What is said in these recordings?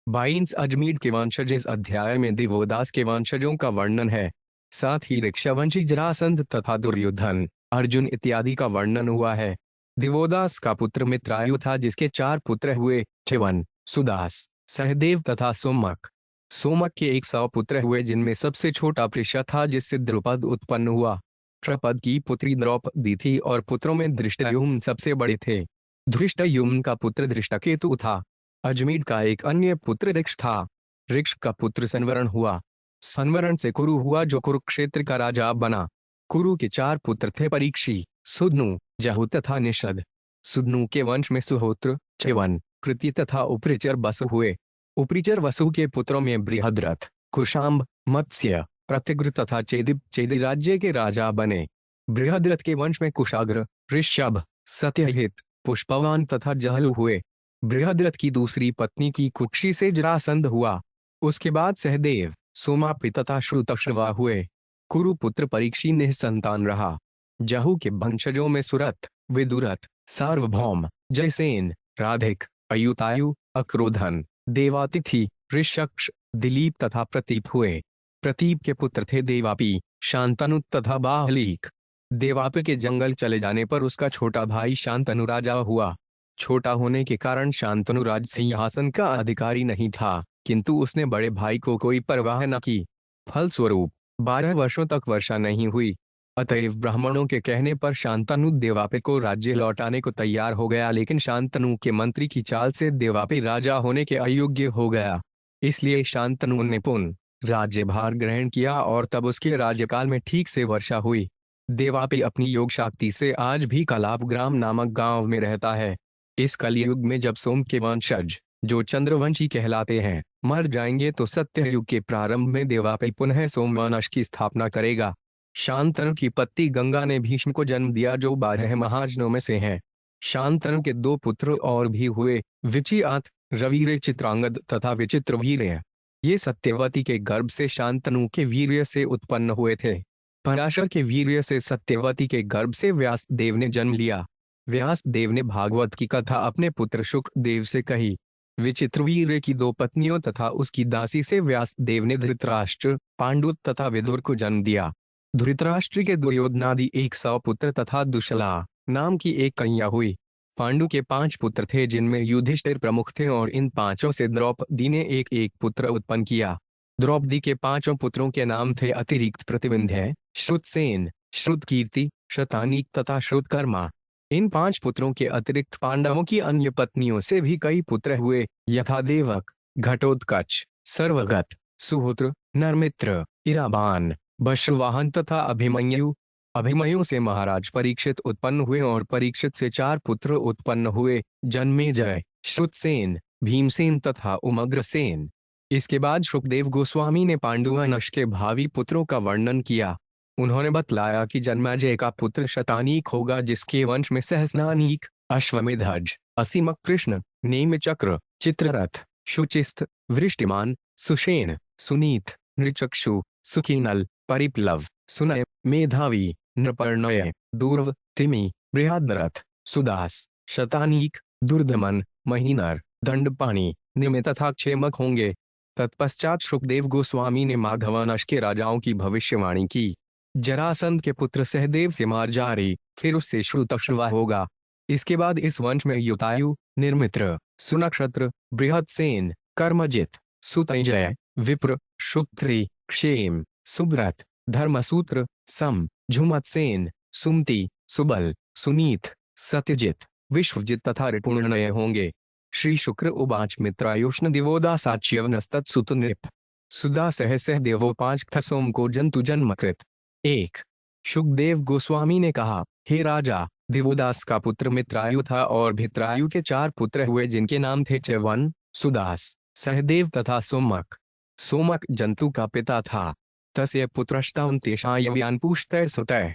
22 अजमीर के वंशज। इस अध्याय में दिवोदास के वंशजों का वर्णन है। साथ ही ऋक्षवंशी जरासंध तथा दुर्योधन, अर्जुन इत्यादि का वर्णन हुआ है। दिवोदास का पुत्र मित्रायु था, जिसके 4 पुत्र हुए, च्यवन, सुदास, सहदेव तथा सोमक। सोमक के 100 पुत्र हुए, जिनमें सबसे छोटा पृषा था, जिससे द्रुपद उत्पन्न हुआ। प्रपद की पुत्री द्रौपदी थी और पुत्रों में धृष्टद्युम्न सबसे बड़े थे। धृष्टद्युम्न का पुत्र धृष्टकेतु था। अजमीर का एक अन्य पुत्र ऋक्ष था। ऋक्ष का पुत्र संवरण हुआ। संवरण से कुरु हुआ, जो कुरुक्षेत्र का राजा बना। कुरु के 4 पुत्र थे, परीक्षी, सुदनु, जहु तथा निषद। सुदनु के वंश में सुहोत्र, च्यवन, कृति तथा उपरिचर वसु हुए। उपरिचर वसु के पुत्रों में बृहद्रथ, कुशाम्ब, मत्स्य, प्रतिग्र तथा चेदि राज्य के राजा बने। बृहद्रथ के वंश में कुशाग्र, ऋषभ, सत्यहित, पुष्पवान तथा जहलु हुए। बृहद्रथ की दूसरी पत्नी की कुक्षी से जरासंध हुआ। उसके बाद सहदेव, सोमापि तथा श्रुतश्रवा हुए। कुरुपुत्र परीक्षी निःसंतान रहा। जहु के वंशजों में सुरथ, विदुरथ, सार्वभौम, जयसेन, राधिक, अयुतायु, अक्रोधन, देवातिथि, ऋषक्ष, दिलीप तथा प्रतीप हुए। प्रतीप के पुत्र थे देवापी, शांतनु तथा बाहलीक। देवापी के जंगल चले जाने पर उसका छोटा भाई शांतनु राजा हुआ। छोटा होने के कारण शांतनु राज सिंहासन का अधिकारी नहीं था, किंतु उसने बड़े भाई को कोई परवाह न की। फलस्वरूप 12 वर्षों तक वर्षा नहीं हुई। अतएव ब्राह्मणों के कहने पर शांतनु देवापी को राज्य लौटाने को तैयार हो गया, लेकिन शांतनु के मंत्री की चाल से देवापी राजा होने के अयोग्य हो गया। इसलिए शांतनु ने पुनः राज्यभार ग्रहण किया और तब उसके राज्यकाल में ठीक से वर्षा हुई। देवापी अपनी योग शक्ति से आज भी कलाप ग्राम नामक गांव में रहता है। इस कलयुग में जब सोम के वंशज, जो चंद्रवंशी कहलाते हैं, मर जाएंगे तो सत्ययुग के प्रारंभ में देवापी पुनः सोमवंश की स्थापना करेगा। शांतनु की पत्नी गंगा ने भीष्म को जन्म दिया, जो 12 महाजनों में से हैं। शांतनु के 2 पुत्र और भी हुए, विचिआत, रवीर, चित्रांगद तथा विचित्रवीर्य। ये सत्यवती के गर्भ से शांतनु के वीर्य से उत्पन्न हुए थे। पराशर के वीर्य से सत्यवती के गर्भ से व्यास देव ने जन्म लिया। व्यास देव ने भागवत की कथा अपने पुत्र शुक देव से कही। विचित्रवीर्य की 2 पत्नियों तथा उसकी दासी से व्यास देव ने धृतराष्ट्र, पांडु तथा विदुर को जन्म दिया। धृतराष्ट्र के दुर्योधनादि 100 पुत्र तथा दुशला नाम की एक कन्या हुई। पांडु के 5 पुत्र थे, जिनमें युधिष्ठिर प्रमुख थे, और इन 5 से द्रौपदी ने एक एक पुत्र उत्पन्न किया। द्रौपदी के 5 पुत्रों के नाम थे अतिरिक्त प्रतिविंध्य, श्रुतसेन, श्रुतकीर्ति, शतानीक तथा श्रुतकर्मा। इन 5 पुत्रों के अतिरिक्त पांडवों की अन्य पत्नियों से भी कई पुत्र हुए, यथा देवक, घटोत्कच, सर्वगत, सुहोत्र, नरमित्र, इराबान, बश्रुवाहन तथा अभिमन्यु। अभिमन्यु से महाराज परीक्षित उत्पन्न हुए और परीक्षित से 4 पुत्र उत्पन्न हुए, जन्मेजय, श्रुतसेन, भीमसेन तथा उमग्रसेन। इसके बाद शुकदेव गोस्वामी ने पांडुवंश के भावी पुत्रों का वर्णन किया। उन्होंने बतलाया कि जन्मेजय का पुत्र शतानीक होगा, जिसके वंश में सहस्नानीक, अश्वमेधज, असीमक कृष्ण, नेमिचक्र, चित्ररथ, शुचिस्थ, वृष्टिमान, सुषेण, सुनीत, नृचक्षु, सुकीनल, परिप्लव, सुनय, मेधावी, नृपर्णय, दूर्व, तिमि, बृहद्रथ, सुदास, शतानीक, दुर्दमन, महीनर, दंडपाणि, निमि तथा क्षेमक होंगे। तत्पश्चात शुकदेव गोस्वामी ने माधवानश के राजाओं की भविष्यवाणी की। जरासंध के पुत्र सहदेव से मार्जारी, फिर उससे श्रुतश्रवा होगा। इसके बाद इस वंश में युतायु, निर्मित्र, सुनक्षत्र, बृहत्सेन, कर्मजित, सुतंजय, विप्र, शुक्त्री, क्षेम, सुब्रत, धर्मसूत्र, सम, झुमत्सेन, सुमति, सुबल, सुनीत, सत्यजित, विश्वजित तथा ऋपुणनय होंगे। श्री शुक्र उवाच मित्रायुष्ण दिवोदासाच्यवनस्तत्सुत नृप सुदा सह देवोपाच सोम को जंतु जन्मकृत। 1 शुकदेव गोस्वामी ने कहा, हे राजा, दिवोदास का पुत्र मित्रायु था और भित्रायु के 4 पुत्र हुए, जिनके नाम थे च्यवन, सुदास, सहदेव तथा सोमक। सोमक जंतु का पिता था। तस्य पुत्रस्तावन्तेषायव्यान् पूषतः सुतः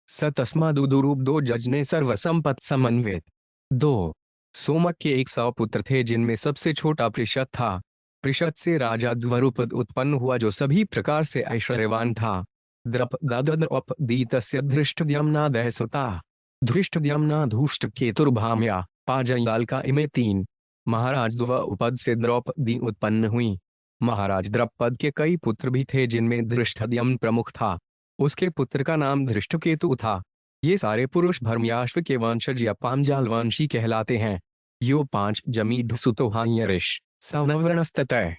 स तस्मादुदुरूप 2 जजने सर्वसंपत् समन्वित। 2 सोमक के 100 पुत्र थे, जिनमें सबसे छोटा पृषद था। पृषद से राजा द्वरुपद उत्पन्न हुआ, जो सभी प्रकार से ऐश्वर्यवान था। द्रपदीतस्य धृष्टद्युम्नादः सुता, धृष्टद्युम्ना धूष्टकेतुर्भाम्या पांचजन्य का इमे 3। महाराज द्रौपद से द्रौपदी उत्पन्न हुई। महाराज द्रौपद के कई पुत्र भी थे जिनमें धृष्टद्युम्न प्रमुख था। उसके पुत्र का नाम धृष्टकेतु था। ये सारे पुरुष भर्म्याश्व के वंशज या पांचाल वंशी कहलाते हैं। यो 5 जमीढ़ सुतोहान्यरिश सवनवर्णस्ततः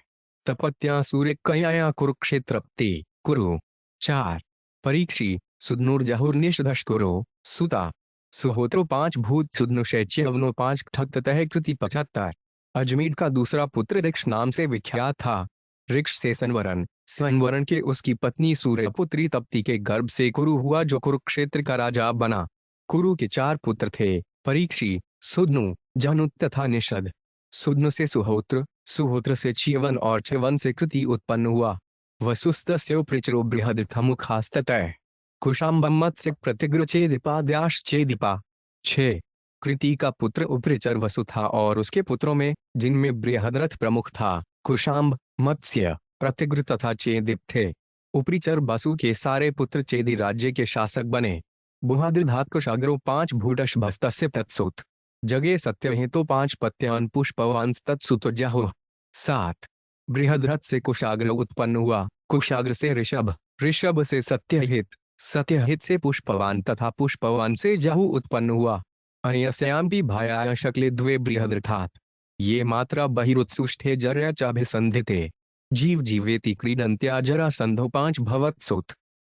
तपत्या सूर्य कयाया कुरुक्षेत्रप्ते कुरु। 4 परीक्षी सुदनुर्जहुर्निषदश कुरु सुता सुहोत्रो 5 भूत सुदनुशैच्यवनो 5 ठक्ततः कृति 75। अजमीढ़ का दूसरा पुत्र ऋक्ष नाम से विख्यात था। ऋक्ष से संवरण, संवरण के उसकी पत्नी सूर्यपुत्री तप्ती के गर्भ से कुरु हुआ जो कुरुक्षेत्र का राजा बना। कुरु के 4 पुत्र थे, परीक्षी, सुदनु, जनु तथा निषद। सुदनु से सुहोत्र, सुहोत्र से च्यवन और च्यवन से कृति उत्पन्न हुआ। वसुस्तस्य प्रचरो बृहदर्थमुखास्ततः कुशाम्बमत से प्रतिगृच्छेदिपाद्याश्चेदिपा। 6 कृति का पुत्र उपरिचर वसु था और उसके पुत्रों में, जिनमें बृहदरथ प्रमुख था, कुशाम्ब, मत्स्य, प्रतिगृ तथा चेदिप थे। उपरिचर वसु के सारे पुत्र चेदि राज्य के शासक बने। बुहाद्रिधात कुशाग्रो 5 भूटशभस्तस्य तत्सुत जगे सत्यहेतो 5 पत्यान पुष्पवांस तत्सुतो जहुः। 7 बृहद्रथ से कुशाग्र उत्पन्न हुआ। कुशाग्र से ऋषभ, ऋषभ से सत्यहित, सत्यहित से पुष्पवान तथा पुष्पवान से जहु उत्पन्न हुआ। अन्यस्याम्पि भायाय शक्ले द्वे बृहद्रथात् ये मात्रा बहिरुत्सुष्टे जर्या चाभिसन्धिते जीव जीवेति क्रीडन्त्या जरासन्धो 5 भवत्सुत।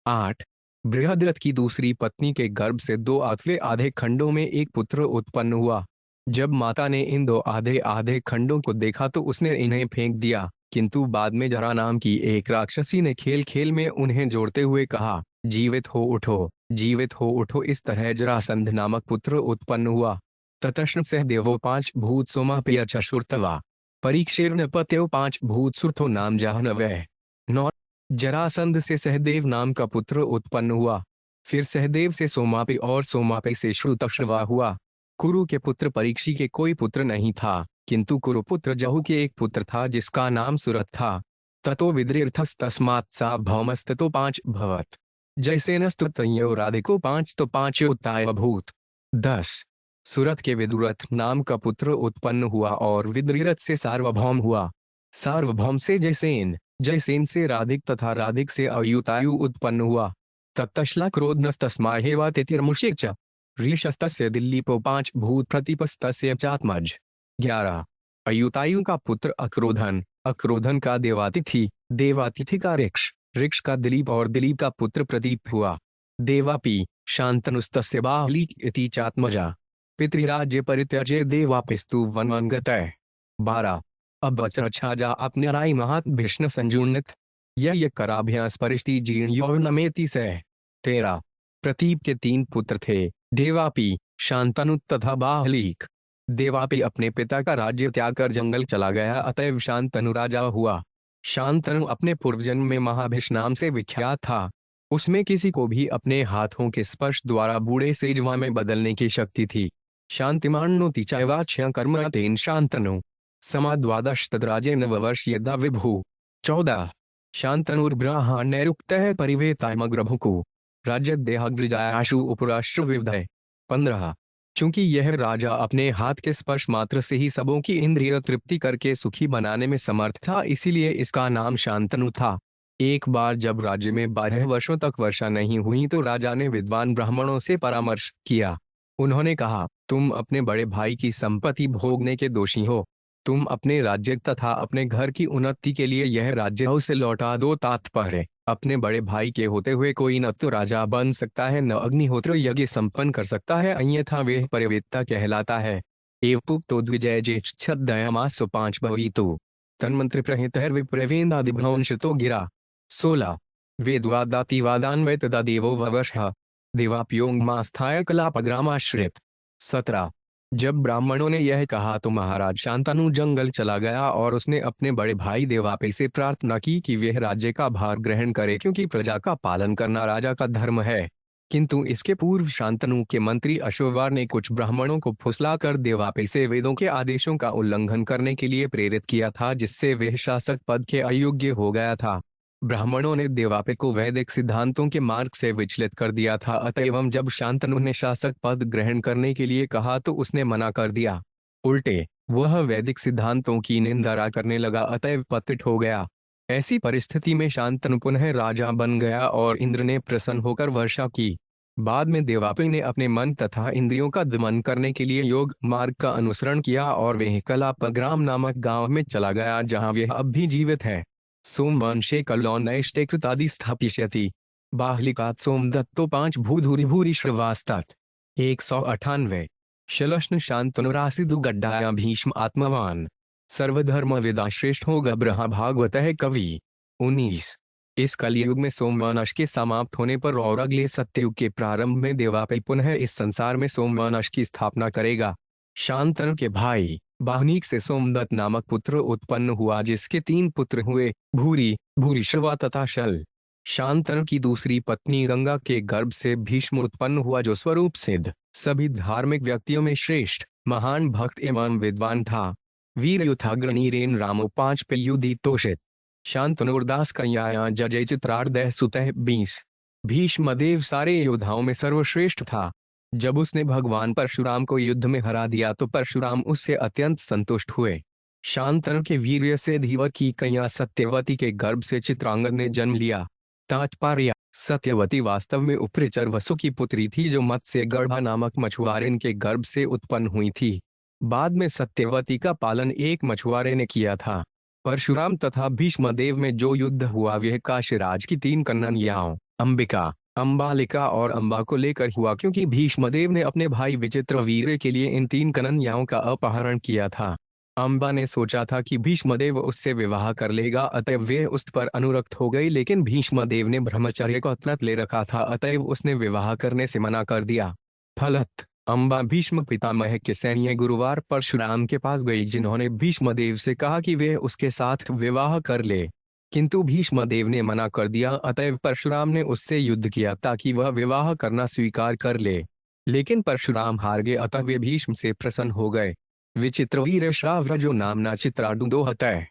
8 बृहद्रथ की दूसरी पत्नी के गर्भ से 2 आधे आधे खंडों में एक पुत्र उत्पन्न हुआ। जब माता ने इन 2 आधे आधे खंडों को देखा तो उसने इन्हें फेंक दिया, किंतु बाद में जरा नाम की एक राक्षसी ने खेल खेल में उन्हें जोड़ते हुए कहा, जीवित हो उठो, जीवित हो उठो। इस तरह जरासंध नामक पुत्र उत्पन्न हुआ। ततश्न सह देवो 5 भूत सोमापेय चशुर्तवा परीक्षेर्ण पत्यो 5 भूत सुरथो नाम जाहनवै। 9 जरासंध से सहदेव नाम का पुत्र उत्पन्न हुआ। फिर सहदेव से सोमापे और सोमापे से श्रुतश्रवा हुआ। कुरु के पुत्र परीक्षी के कोई पुत्र नहीं था, किंतु कुरुपुत्र जहु के एक पुत्र था जिसका नाम सुरथ था। ततो विद्रिर्थस्तस्मात् सा भौमस्ततो 5 भवत् जैसे नस्तुतयो राधिको 5 तो 5 उत्ताय भूत। 10 सुरथ के विदुरथ नाम का पुत्र उत्पन्न हुआ और विद्रिरथ से सार्वभौम हुआ। सार्वभौम से जयसेन, जयसेन से राधिक तथा राधिक से अयुतायु उत्पन्न हुआ। तत्तश्ला क्रोधनस्तस्माहेवा तिथिर्मुषिक च ऋषस्तस्य दिल्लीपो 5 भूत प्रतिपस्तस्य चात्मज। 11 अयुतायु का पुत्र अक्रोधन, अक्रोधन का देवातिथि, देवातिथि का ऋक्ष, ऋक्ष का दिलीप और दिलीप का पुत्र प्रदीप हुआ। देवापि शांतनुस्तस्य बाहुलीक इति चात्मजा। पितृराज्य परित्यज्य देवापिस्तु वनवन गतः। 12 अब वचनच्छाजा अपने राय महात भीष्ण संजूर्णित यह कराभ्यास परिष्टि जीर्ण यौवनमेति सह। 13 प्रतीप के 3 पुत्र थे, देवापि, शांतनु तथा बाहलीक। देवापि अपने पिता का राज्य त्याग कर जंगल चला गया, अतएव शांतनु राजा हुआ। शांतनु अपने पूर्वजन्म में महाभीष नाम से विख्यात था। उसमें किसी को भी अपने हाथों के स्पर्श द्वारा बूढ़े से जवान में बदलने की शक्ति थी। शांतिमान्नोति चैवाच्य कर्म तेन शांतनु समा 12 तद्राजे नववर्ष यदा विभु। 14 शांतनुर्ब्राह्मणैरुक्तः परिवेतायमग्रभुकु राज्य देहाग्रजायाशु उपराष्ट्र विवधय। 15 चूंकि यह राजा अपने हाथ के स्पर्श मात्र से ही सबों की इंद्रिय तृप्ति करके सुखी बनाने में समर्थ था, इसीलिए इसका नाम शांतनु था। एक बार जब राज्य में 12 वर्षों तक वर्षा नहीं हुई तो राजा ने विद्वान ब्राह्मणों से परामर्श किया। उन्होंने कहा, तुम अपने बड़े भाई की संपत्ति भोगने के दोषी हो। तुम अपने राज्य तथा अपने घर की उन्नति के लिए यह राज्य उसे लौटा दो। तात्पर्य, अपने बड़े भाई के होते हुए कोई न तो राजा बन सकता है, न अग्निहोत्र यज्ञ संपन्न कर सकता है, अन्यथा वह परिवेत्ता कहलाता है। एवं तो द्विजय ज्येष्ठ दयामासो 5 भवितु तन्मंत्र प्रहितैर विप्रवेन्दादिभ्रंशतो गिरा। 16 वेदवादातिवादान्वय तदा देवो ववर्षः देवाप्योंग मास्थाय कलापग्रामाश्रित। 17 जब ब्राह्मणों ने यह कहा तो महाराज शांतनु जंगल चला गया और उसने अपने बड़े भाई देवापे से प्रार्थना की कि वह राज्य का भार ग्रहण करे, क्योंकि प्रजा का पालन करना राजा का धर्म है। किंतु इसके पूर्व शांतनु के मंत्री अश्ववार ने कुछ ब्राह्मणों को फुसलाकर देवापे से वेदों के आदेशों का उल्लंघन करने के लिए प्रेरित किया था, जिससे वह शासक पद के अयोग्य हो गया था। ब्राह्मणों ने देवापे को वैदिक सिद्धांतों के मार्ग से विचलित कर दिया था, अतएव जब शांतनु ने शासक पद ग्रहण करने के लिए कहा तो उसने मना कर दिया। उल्टे वह वैदिक सिद्धांतों की निंदा करने लगा, अतएव पतित हो गया। ऐसी परिस्थिति में शांतनु पुनः राजा बन गया और इंद्र ने प्रसन्न होकर वर्षा की। बाद में देवापि ने अपने मन तथा इंद्रियों का दमन करने के लिए योग मार्ग का अनुसरण किया और वह कलापग्राम नामक गांव में चला गया, जहां वह अब भी जीवित है। सोमवंशे कलौनैष्टे कृतादि स्थापिष्यति। बाहलिकात् सोमदत्तो 5 भूधुरि भूरि श्रवास्तात। 198। शलष्ण शांतनुरासिदु गड्डाया भीष्म आत्मवान। सर्वधर्म विदा श्रेष्ठो गब्रहा भागवतः कवि। 19। इस कलयुग में सोमवंश के समाप्त होने पर और अगले सत्ययुग के प्रारंभ में देवापि पुनः इस संसार में सोमवंश की स्थापना करेगा। शांतनु के भाई बाहनीक से सोमदत्त नामक पुत्र उत्पन्न हुआ, जिसके 3 पुत्र हुए, भूरि, भूरिश्रवा तथा शल। शांतनु की दूसरी पत्नी गंगा के गर्भ से भीष्म उत्पन्न हुआ, जो स्वरूप सिद्ध सभी धार्मिक व्यक्तियों में श्रेष्ठ महान भक्त एवं विद्वान था। वीर युथाग्रणीरेन रामो 5 पे युधितोषित। शांतनुर्दास कन्याया जजय चित्रार्दय सुतः 20। भीष्मदेव सारे योद्धाओं में सर्वश्रेष्ठ था। जब उसने भगवान परशुराम को युद्ध में हरा दिया तो परशुराम उससे अत्यंत संतुष्ट हुए। शांतनु के वीर्य से धीवर की कन्या सत्यवती के गर्भ से चित्रांगद ने जन्म लिया। तात्पर्य: सत्यवती वास्तव में उपरिचर वसु की पुत्री थी, जो मत्स्य गर्भा नामक मछुआरे के गर्भ से उत्पन्न हुई थी। बाद में सत्यवती का पालन एक मछुआरे ने किया था। परशुराम तथा भीष्मदेव में जो युद्ध हुआ वह काशीराज की 3 कन्याओं अंबिका, अंबालिका और अंबा को लेकर हुआ, क्योंकि भीष्मदेव ने अपने भाई विचित्रवीर्य के लिए इन 3 कन्याओं का अपहरण किया था। अंबा ने सोचा था कि भीष्मदेव उससे विवाह कर लेगा, अतएव वह उस पर अनुरक्त हो गई, लेकिन भीष्मदेव ने ब्रह्मचर्य को व्रत ले रखा था, अतएव उसने विवाह करने से मना कर दिया। फलत अंबा भीष्म पितामह के सैन्य गुरुवार परशुराम के पास गई, जिन्होंने भीष्मदेव से कहा कि वे उसके साथ विवाह कर ले, किंतु भीष्मदेव ने मना कर दिया। अतएव परशुराम ने उससे युद्ध किया ताकि वह विवाह करना स्वीकार कर ले, लेकिन परशुराम हार गए, अतः वे भीष्म से प्रसन्न हो गए। विचित्रवीर्य श्राव्रजो नामना चित्राडुदो हतः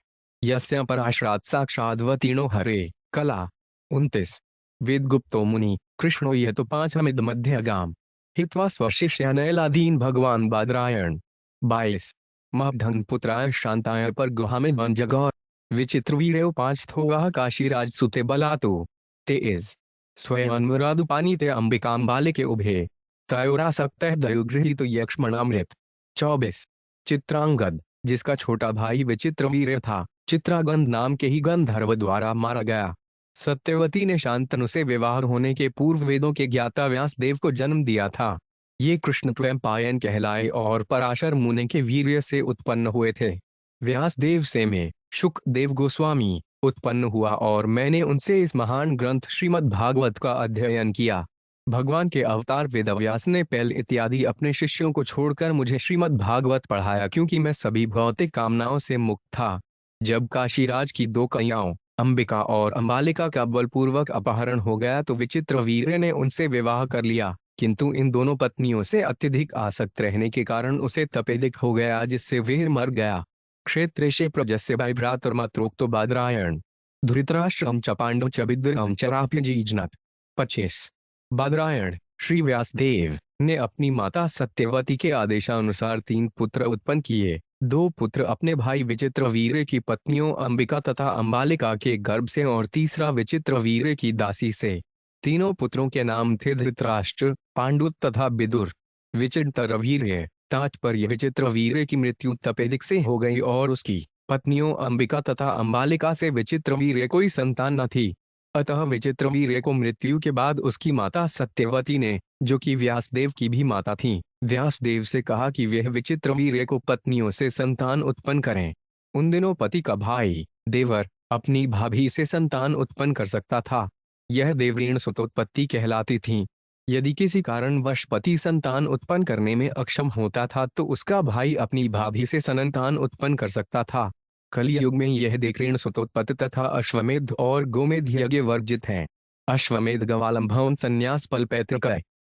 यस्य पराश्रात् साक्षाद्वतीर्णो हरे। कला। 29। वेदगुप्तो मुनि कृष्णो यह तो 5 मध्यगाम हित्वा स्वशिष्यानैलादीन भगवान बादरायण। 22। महधन पुत्राय शांताय पर गुहामे वन जगौर। विचित्रवीर्यो 5 थोगाह काशीराज सुते बलातो। 23। स्वयं अनुरादुपानी ते अंबिकाम बालिके उभे तयोरासक्तः दयुगृहीत यक्ष्मणामृत। 24। चित्रांगद, जिसका छोटा भाई विचित्रवीर्य था, चित्रागंध नाम के ही गंधर्व द्वारा मारा गया। सत्यवती ने शांतनु से विवाह होने के पूर्व वेदों के ज्ञाता व्यासदेव को जन्म दिया था। ये कृष्ण त्वयंपायन कहलाए और पराशर मुनि के वीर्य से उत्पन्न हुए थे। व्यासदेव से में शुकदेव गोस्वामी उत्पन्न हुआ और मैंने उनसे इस महान ग्रंथ श्रीमद् भागवत का अध्ययन किया। भगवान के अवतार वेदव्यास ने पहल इत्यादि अपने शिष्यों को छोड़कर मुझे श्रीमद् भागवत पढ़ाया, क्योंकि मैं सभी भौतिक कामनाओं से मुक्त था। जब काशीराज की 2 कन्याओं अंबिका और अंबालिका का बलपूर्वक अपहरण हो गया तो विचित्रवीर्य ने उनसे विवाह कर लिया, किंतु इन दोनों पत्नियों से अत्यधिक आसक्त रहने के कारण उसे तपेदिक हो गया, जिससे वह मर गया। क्षेत्रेशे प्रजस्य भ्रातर्मात्रोक्तो बादरायण। धृतराष्ट्रम च पांडव च विद्रहम चराप्यजीजनत। 25। बादरायण श्री व्यासदेव ने अपनी माता सत्यवती के आदेशानुसार 3 पुत्र उत्पन्न किए। 2 पुत्र अपने भाई विचित्रवीर्य की पत्नियों अंबिका तथा अंबालिका के गर्भ से और तीसरा विचित्रवीर्य की दासी से। तीनों पुत्रों के नाम थे धृतराष्ट्र, पांडु तथा विदुर। विचित्रवीर्य तात्पर्य: विचित्रवीर्य की मृत्यु तपेदिक से हो गई और उसकी पत्नियों अंबिका तथा अंबालिका से विचित्रवीर्य कोई संतान न थी। अतः विचित्रवीर्य को मृत्यु के बाद उसकी माता सत्यवती ने, जो कि व्यासदेव की भी माता थी, व्यासदेव से कहा कि वह विचित्रवीर्य को पत्नियों से संतान उत्पन्न करें। उन दिनों पति का भाई देवर अपनी भाभी से संतान उत्पन्न कर सकता था। यह देवऋण सुतोत्पत्ति कहलाती थी। यदि किसी कारणवश पति संतान उत्पन्न करने में अक्षम होता था तो उसका भाई अपनी भाभी से संतान उत्पन्न कर सकता था। कलियुग में यह देवऋण सुतोत्पत्ति तथा अश्वमेध और गोमेध यज्ञ वर्जित है। अश्वमेध गवालंभवन संन्यास फल पैतृक।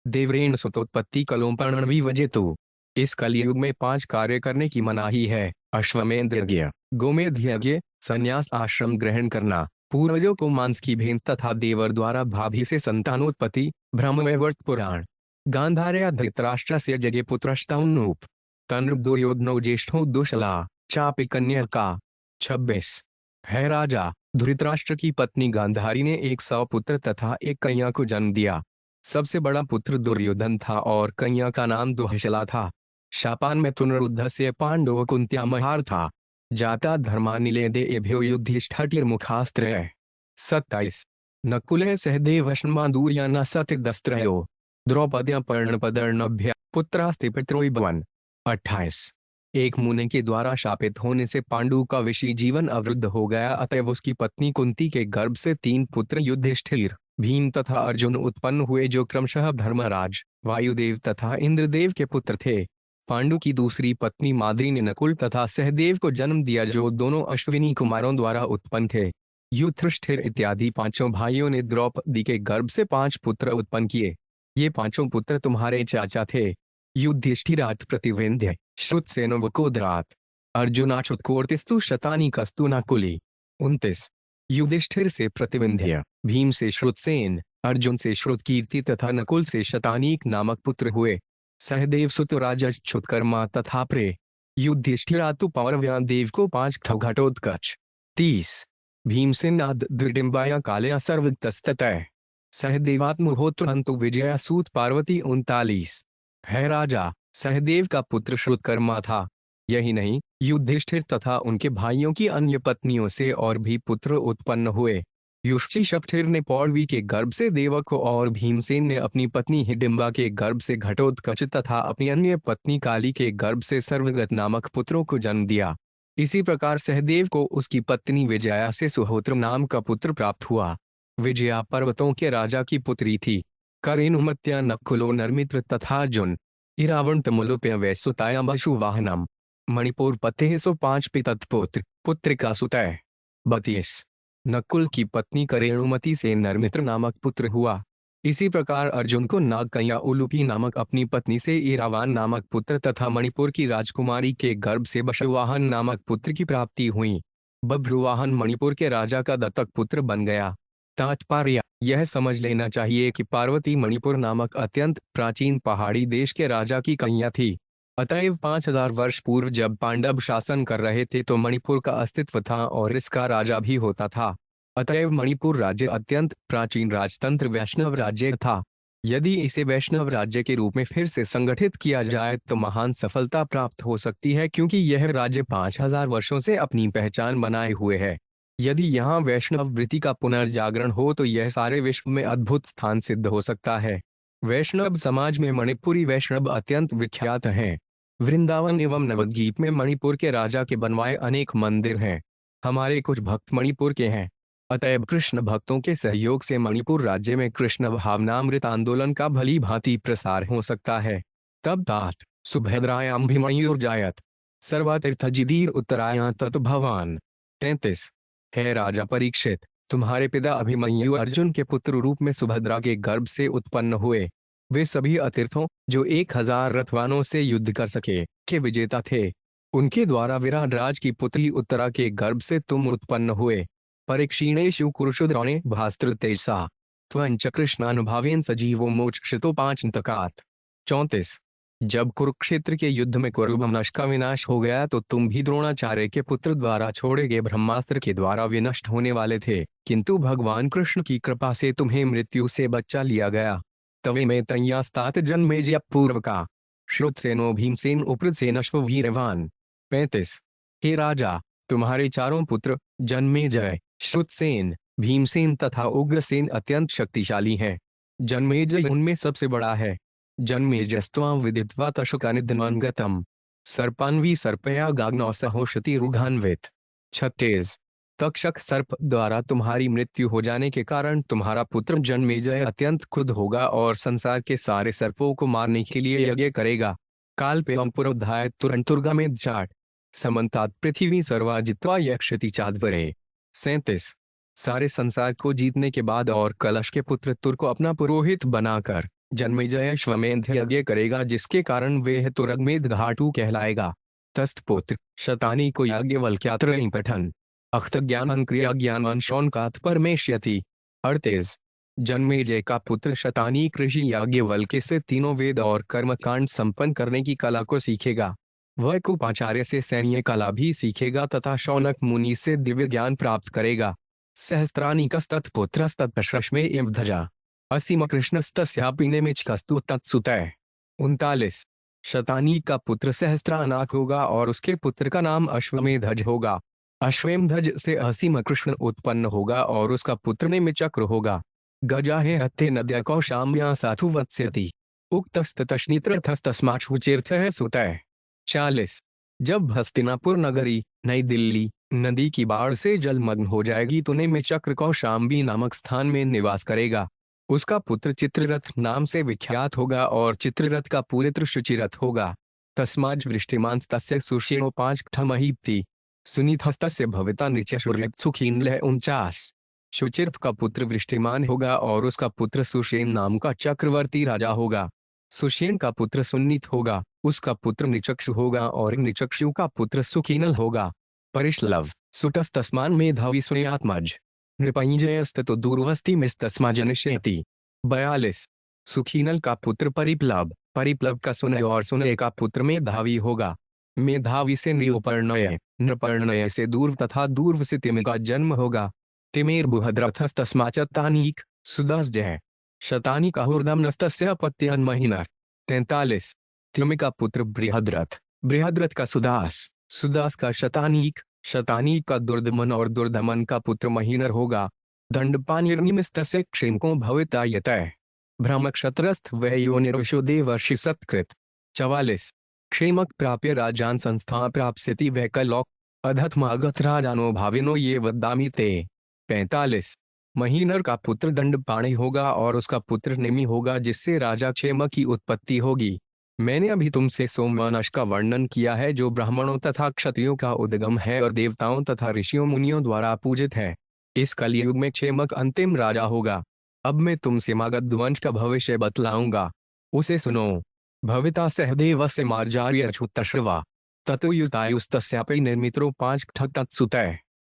देवऋण सुतोत्पत्ति कलोपर्ण विवजितु। इस कलियुग में 5 कार्य करने की मनाही है: अश्वमेध यज्ञ, गोमेध यज्ञ, संन्यास आश्रम ग्रहण करना, पूर्वजों को मांस की भेंट तथा देवर द्वारा भाभी से संतानोत्पत्ति। ब्रह्मवैवर्त पुराण। गांधार्या धृतराष्ट्रस्य जगे पुत्रस्तौनूप। तनृप दुर्योधनो ज्येष्ठो दुशला चापि कन्या का। 26 है राजा, धृतराष्ट्र की पत्नी गांधारी ने 100 पुत्र तथा एक कन्या को जन्म दिया। सबसे बड़ा पुत्र दुर्योधन था और कन्या का नाम दुहशला था। शापान में तुनरुद्ध से पांडव कुंत्या महार था। जाता धर्मानिलेदे एभ्यो युधिष्ठिर्मुखास्त्रय। 27 नकुल सहदेव दूर्याना सत्यदस्त्रयो द्रौपद्या पर्णपदर्णभ्य पुत्रास्ति पितरोइभवन। 28 एक मुनि के द्वारा शापित होने से पांडु का विषी जीवन अवरुद्ध हो गया, अतएव उसकी पत्नी कुंती के गर्भ से 3 पुत्र युधिष्ठिर, भीम तथा अर्जुन उत्पन्न हुए, जो क्रमशः धर्मराज, वायुदेव तथा इंद्रदेव के पुत्र थे। पांडु की दूसरी पत्नी माद्री ने नकुल तथा सहदेव को जन्म दिया, जो दोनों अश्विनी कुमारों द्वारा उत्पन्न थे। युधिष्ठिर इत्यादि 5 भाइयों ने द्रौपदी के गर्भ से 5 पुत्र उत्पन्न किए। ये 5 पुत्र तुम्हारे चाचा थे, युधिष्ठिरात् प्रतिविंध्य, श्रुतसेनो वकोदरात्, अर्जुनाच्युतकोर्तिस्तु शतानीकस्तु नकुली। 29 युधिष्ठिर से प्रतिविंध्य, भीम से श्रुतसेन, अर्जुन से श्रुतकीर्ति तथा नकुल से शतानीक नामक पुत्र हुए। सहदेव सुत राजच्युतकर्मा तथा प्रे। युधिष्ठिरातु पौरव्यान देव को 5 घटोत्कच। 30 भीमसेनाद द्विडिम्बाया कालया सर्वतस्ततः। सहदेवात्महोत्रहंतु विजयासूत पार्वती। 39 है राजा, सहदेव का पुत्र श्रुतकर्मा था। यही नहीं, युधिष्ठिर तथा उनके भाइयों की अन्य पत्नियों से और भी पुत्र उत्पन्न हुए। युष्टिशप्ठिर ने पौरवी के गर्भ से देवक और भीमसेन ने अपनी पत्नी हिडिंबा के गर्भ से घटोत्कच तथा अपनी अन्य पत्नी काली के गर्भ से सर्वगत नामक पुत्रों को जन्म दिया। इसी प्रकार सहदेव को उसकी पत्नी विजया से सुहोत्र नाम का पुत्र प्राप्त हुआ। विजया पर्वतों के राजा की पुत्री थी। करेनुमत्या नकुलो नरमित्र तथा अर्जुन इरावण तमुलोप्य वैसुताया बशुवाहनम। मणिपुर पते सो 5 पितत्पुत्र पुत्रिका सुतय। 32 नकुल की पत्नी करेणुमति से नरमित्र नामक पुत्र हुआ। इसी प्रकार अर्जुन को नागकन्या उलूपी नामक अपनी पत्नी से इरावान नामक पुत्र तथा मणिपुर की राजकुमारी के गर्भ से बशुवाहन नामक पुत्र की प्राप्ति हुई। बभ्रुवाहन मणिपुर के राजा का दत्तक पुत्र बन गया। तात्पर्य यह समझ लेना चाहिए कि पार्वती मणिपुर नामक अत्यंत प्राचीन पहाड़ी देश के राजा की कन्या थी। अतएव 5000 वर्ष पूर्व जब पांडव शासन कर रहे थे तो मणिपुर का अस्तित्व था और इसका राजा भी होता था। अतएव मणिपुर राज्य अत्यंत प्राचीन राजतंत्र वैष्णव राज्य था। यदि इसे वैष्णव राज्य के रूप में फिर से संगठित किया जाए तो महान सफलता प्राप्त हो सकती है, क्योंकि यह राज्य 5000 वर्षों से अपनी पहचान बनाए हुए है। यदि यहाँ वैष्णव वृत्ति का पुनर्जागरण हो तो यह सारे विश्व में अद्भुत स्थान सिद्ध हो सकता है। वैष्णव समाज में मणिपुरी वैष्णव अत्यंत विख्यात हैं। वृंदावन एवं नवद्वीप में मणिपुर के राजा के बनवाए अनेक मंदिर हैं। हमारे कुछ भक्त मणिपुर के हैं। अतएव कृष्ण भक्तों के सहयोग से मणिपुर राज्य में कृष्ण भावनामृत आंदोलन का भली भांति प्रसार हो सकता है। तब तात सुभद्रायाम भीमयुर्जायत सर्वातीर्थजिदीर उत्तरायण तत् भवान। 33 है राजा परीक्षित, तुम्हारे पिता अभिमन्यु अर्जुन के पुत्र रूप में सुभद्रा के गर्भ से उत्पन्न हुए। वे सभी अतीर्थों जो 1000 रथवानों से युद्ध कर सके के विजेता थे। उनके द्वारा विराट राज की पुत्री उत्तरा के गर्भ से तुम उत्पन्न हुए। परीक्षीणेषु कुरुषुद्रोणे भास्त्र तेजसा त्वंच कृष्णानुभावेन सजीवो मोक्षितो 5 तकात। 34 जब कुरुक्षेत्र के युद्ध में कुरुवंश का विनाश हो गया तो तुम भी द्रोणाचार्य के पुत्र द्वारा छोड़े गए ब्रह्मास्त्र के द्वारा विनष्ट होने वाले थे, किंतु भगवान कृष्ण की कृपा से तुम्हें मृत्यु से बचा लिया गया। तवे में तंयास्तात जन्मेजय पूर्व का श्रुतसेनो भीमसेन उप्रसेनश्व वीरवान। 35 हे राजा, तुम्हारे चारों पुत्र जन्मेजय, श्रुतसेन, भीमसेन तथा उग्रसेन अत्यंत शक्तिशाली हैं। जन्मेजय उनमें सबसे बड़ा है। जन्मेजस्त्वां विदित्वा तशुकानिधनं गतम् सर्पान्वी सर्पया गाग्नौ सहोषति रुघान्वित। 36 तक्षक सर्प द्वारा तुम्हारी मृत्यु हो जाने के कारण तुम्हारा पुत्र जन्मेजय अत्यंत क्रुद्ध होगा और संसार के सारे सर्पों को मारने के लिए यज्ञ करेगा। काल पेवं पुरोधाय तुरंतुर्गा में जाट समन्तात पृथ्वी सर्वा जित्वा यक्षति चाद्वरे। 37 सारे संसार को जीतने के बाद और कलश के पुत्र तुर को अपना पुरोहित बनाकर जन्मेजय अश्वमेध यज्ञ करेगा, जिसके कारण वह तुरगमेध घाटू कहलाएगा। तस्थपुत्र शतानी को याज्ञवल्क्यात्र पठन अख्त ज्ञान क्रिया ज्ञान शौनकात परमेश्यति। 38 जन्मेजय का पुत्र शतानी कृषि याज्ञवल्क्य से तीनों वेद और कर्मकांड संपन्न करने की कला को सीखेगा। वह कुपाचार्य से सैन्य कला भी सीखेगा तथा शौनक मुनि से दिव्य ज्ञान प्राप्त करेगा। सहस्त्रानिकस्तत्पुत्रस्तत्श्रश्मे एव ध्वजा असीम कृष्णस्तस्यापि निमिषकस्तु तत्सुतः। 39। शतानी का पुत्र सहस्त्रानाक होगा और उसके पुत्र का नाम अश्वमेधज होगा। अश्वेमध्वज से असीम कृष्ण उत्पन्न होगा और उसका पुत्र निमिचक्र होगा। गजा है हत्ते नद्या कौशाम्या साधु वत्स्यति उक्तस्ततश्नित्रथस्तस्माच्छुचिर्थः सुतः। 40। जब हस्तिनापुर नगरी नई दिल्ली नदी की बाढ़ से जलमग्न हो जाएगी तो निमिचक्र कौशाम्बी नामक स्थान में निवास करेगा। उसका पुत्र चित्ररथ नाम से विख्यात होगा और चित्ररथ का पुत्र शुचिरथ होगा। तस्माज् वृष्टिमांस्तस्य सुषेणोपांचमहीप्ति सुनीतस्तस्य भविता नित्यशुर्यत् सुखीनलः। 49। शुचिरथ का पुत्र वृष्टिमान होगा और उसका पुत्र सुषेण नाम का चक्रवर्ती राजा होगा। सुषेण का पुत्र सुनीत होगा, उसका पुत्र निचक्षु होगा और निचक्षु का पुत्र सुखीनल होगा। परिश्लव सुतस्तस्मान मेधावी स्वयात्मज नृपंजयस्ततो दूरवस्तिमिस्तस्मा जनिष्यति। 42। सुखीनल का पुत्र परिप्लव, परिप्लव का सुनय और सुनय का पुत्र मेधावी होगा। मेधावी से नृपर्णय, नृपर्णय से दूर्व तथा दूर्व से तिम का जन्म होगा। तिमेर्बुहद्रथस्तस्माच तानीक सुदस्जय शतानी का हुर्दमनस्तस्य अपत्यन्महीनः। 43। तिम का पुत्र बृहद्रथ, बृहद्रथ का सुदास, सुदास का शतानीक, शतानीक का दुर्दमन और दुर्दमन का पुत्र महीनर होगा। दंडपानिर्निमिस्तस्य क्षेमको भवितायतः ब्रह्मक्षत्रस्थ वह योनिर्विशो देवर्षि सत्कृत। 44। क्षेमक प्राप्य राजान संस्था प्राप्स्यति वैकलौक अधत्मागत राजानो भाविनो ये वदामि ते। 45। महीनर का पुत्र दंडपाणि होगा और उसका पुत्र निमि होगा जिससे राजा क्षेम की उत्पत्ति होगी। मैंने अभी तुमसे सोमवंश का वर्णन किया है जो ब्राह्मणों तथा क्षत्रियों का उद्गम है और देवताओं तथा ऋषियों मुनियों द्वारा पूजित है। इस कलयुग में क्षेमक अंतिम राजा होगा। अब मैं तुमसे मागध का भविष्य बतलाऊंगा, उसे सुनो। भविता सहदेवस्य मार्जार्यच्छुतश्रवा ततुयुतायुस्तस्यापि निर्मित्रो 5 तत्सुतः।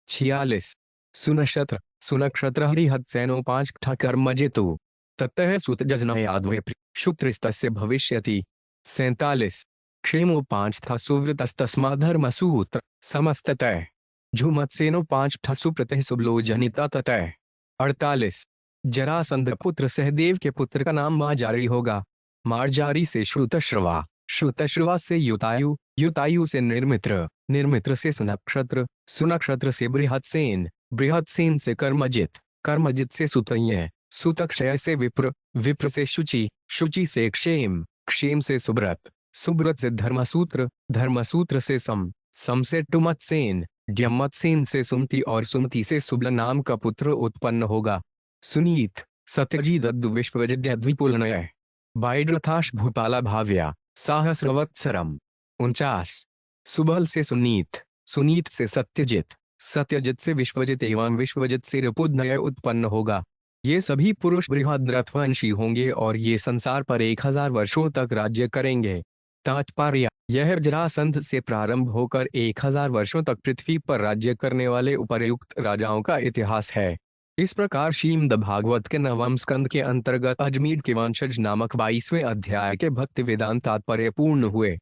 46। सुनक्षत्र, सुनक्षत्र हरिहत्सेनो 5 कर्मजितु ततः सुतजनयाद्वे शुत्रस्तस्य भविष्यति। 47। क्षेमो 5 था सुव्रतस्तस्माधर्मसूत्र समस्ततः झुमत्सेनो 5 सुप्रतः सुबलो जनिता ततः। 48। जरासंध पुत्र सहदेव के पुत्र का नाम मार्जारी होगा। मार्जारी से श्रुतश्रवा, श्रुतश्रवा से युतायु, युतायु से निर्मित्र, निर्मित्र से सुनक्षत्र, सुनक्षत्र से बृहत्सेन, बृहत्सेन से कर्मजित, कर्मजित से सुतय्य, सुतक्षय से विप्र, विप्र से शुचि, शुचि से क्षेम, क्षेम से सुब्रत, सुब्रत से धर्मसूत्र, धर्मसूत्र से सम, सम से टुमत्सेन, ड्यमत्सेन से सुमति और सुमति से सुबल नाम का पुत्र उत्पन्न होगा। सुनीत सत्यजिदद्दु विश्वविद्याद्विपुलनय बाइड्रथाश भूपाला भाव्या सहस्रवत्सरम। 49। सुबल से सुनीत, सुनीत से सत्यजित, सत्यजित से विश्वजित एवं विश्वजित से रिपुदनय उत्पन्न होगा। ये सभी पुरुष बृहद्रथवंशी होंगे और ये संसार पर 1000 वर्षों तक राज्य करेंगे। तात्पर्य यह जरासंध से प्रारंभ होकर 1000 वर्षों तक पृथ्वी पर राज्य करने वाले उपर्युक्त राजाओं का इतिहास है। इस प्रकार श्रीमद् भागवत के 9वें स्कंद के अंतर्गत अजमीर के वंशज नामक 22वें अध्याय के भक्ति वेदांत तात्पर्य पूर्ण हुए।